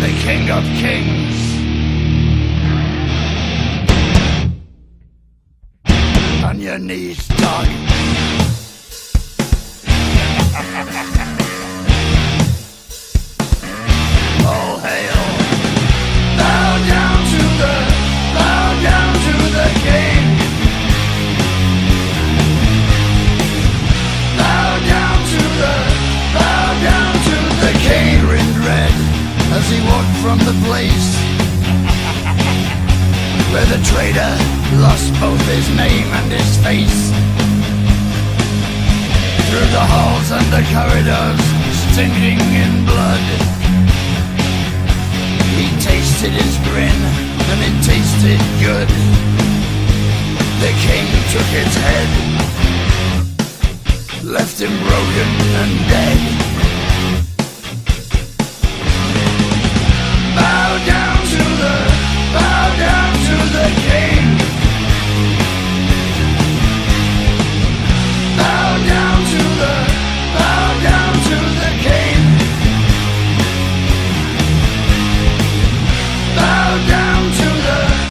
The King of Kings. On your knees, dog. All hail. Bow down to the King. Bow down to the King. Grinned red as he walked from the place where the traitor lost both his name and his face. Through the halls and the corridors, stinking in blood, he tasted his grin, and it tasted good. The King took his head, left him broken and dead.